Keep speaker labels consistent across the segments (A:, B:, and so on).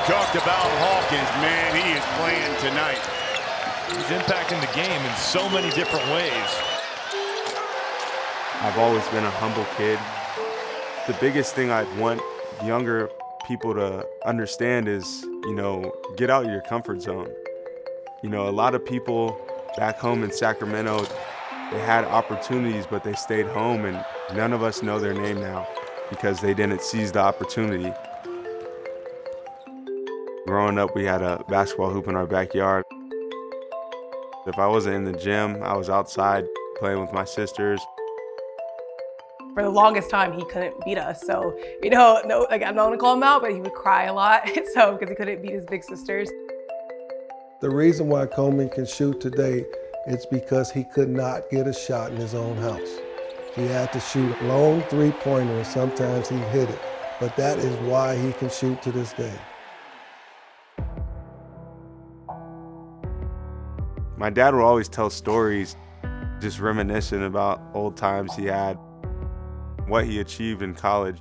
A: talked about Hawkins, man, he is playing tonight.
B: He's impacting the game in so many different ways.
C: I've always been a humble kid. The biggest thing I want younger people to understand is, get out of your comfort zone. A lot of people back home in Sacramento, they had opportunities, but they stayed home, and none of us know their name now because they didn't seize the opportunity. Growing up, we had a basketball hoop in our backyard. If I wasn't in the gym, I was outside playing with my sisters.
D: For the longest time, he couldn't beat us. So, I'm not gonna call him out, but he would cry a lot. Because he couldn't beat his big sisters.
E: The reason why Coleman can shoot today is because he could not get a shot in his own house. He had to shoot a long three-pointer, and sometimes he hit it. But that is why he can shoot to this day.
C: My dad would always tell stories, just reminiscing about old times he had, what he achieved in college.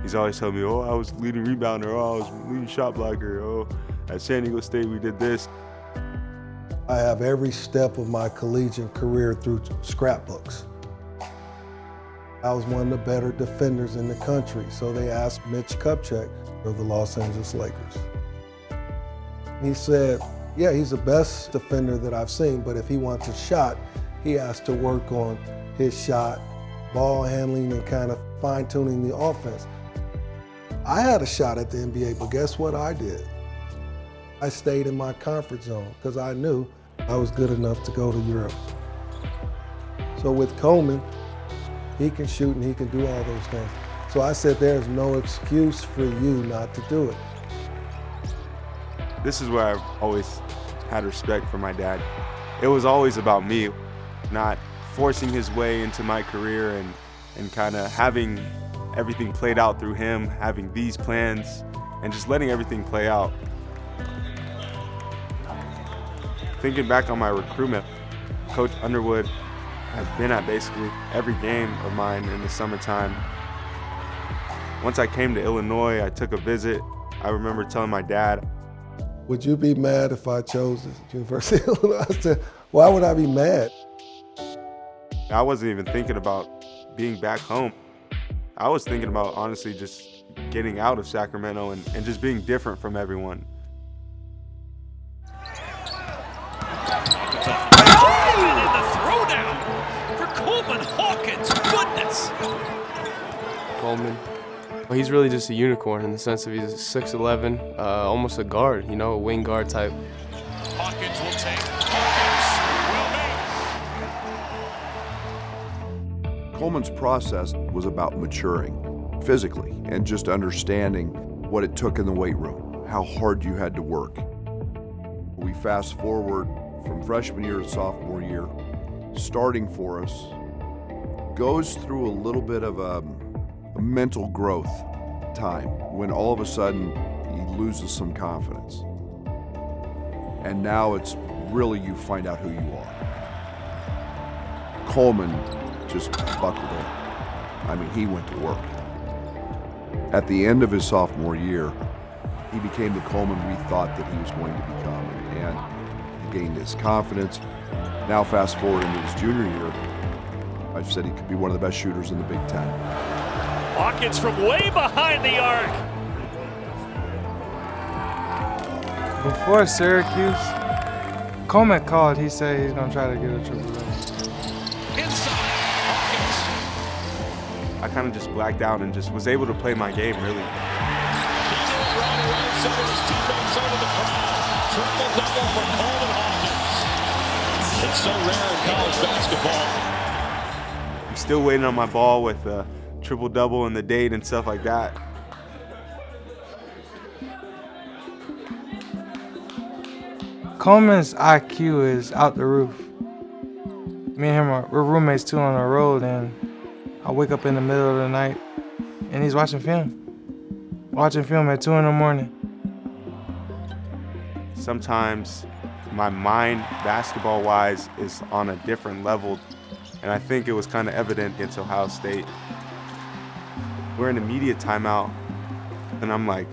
C: He's always told me, I was leading rebounder, I was leading shot blocker, at San Diego State we did this.
E: I have every step of my collegiate career through scrapbooks. I was one of the better defenders in the country, so they asked Mitch Kupchak of the Los Angeles Lakers. He said, yeah, he's the best defender that I've seen, but if he wants a shot, he has to work on his shot, ball handling, and kind of fine-tuning the offense. I had a shot at the NBA, but guess what I did? I stayed in my comfort zone because I knew I was good enough to go to Europe. So with Coleman, he can shoot and he can do all those things. So I said, there's no excuse for you not to do it.
C: This is where I've always had respect for my dad. It was always about me, not forcing his way into my career and kind of having everything played out through him, having these plans, and just letting everything play out. Thinking back on my recruitment, Coach Underwood had been at basically every game of mine in the summertime. Once I came to Illinois, I took a visit. I remember telling my dad,
E: would you be mad if I chose the University of Illinois? I said, why would I be mad?
C: I wasn't even thinking about being back home. I was thinking about, honestly, just getting out of Sacramento and just being different from everyone.
B: And the throwdown for Coleman Hawkins. Goodness.
F: Coleman, well, he's really just a unicorn in the sense of he's 6'11", almost a guard, a wing guard type.
B: Hawkins will take.
G: Coleman's process was about maturing physically and just understanding what it took in the weight room, how hard you had to work. We fast forward from freshman year to sophomore year, starting for us, goes through a little bit of a mental growth time when all of a sudden he loses some confidence. And now it's really you find out who you are. Coleman just buckled in. I mean, he went to work. At the end of his sophomore year, he became the Coleman we thought that he was going to become, and he gained his confidence. Now fast forward into his junior year, I've said he could be one of the best shooters in the Big Ten.
B: Hawkins from way behind the arc.
H: Before Syracuse, Coleman called, he said he's gonna try to get a triple-double.
C: I kind of just blacked out and just was able to play my game, really.
B: It's so rare in college basketball.
C: I'm still waiting on my ball with a triple-double and the date and stuff like that.
H: Coleman's IQ is out the roof. Me and him we're roommates too on the road, and I wake up in the middle of the night and he's watching film at 2 in the morning.
C: Sometimes my mind, basketball-wise, is on a different level, and I think it was kind of evident against Ohio State. We're in immediate timeout, and I'm like,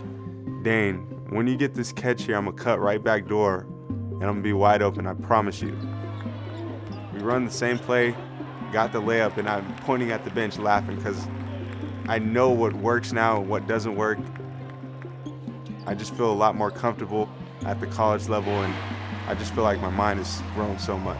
C: Dane, when you get this catch here, I'm gonna cut right back door and I'm gonna be wide open, I promise you. We run the same play, got the layup, and I'm pointing at the bench laughing because I know what works now and what doesn't work. I just feel a lot more comfortable at the college level, and I just feel like my mind has grown so much.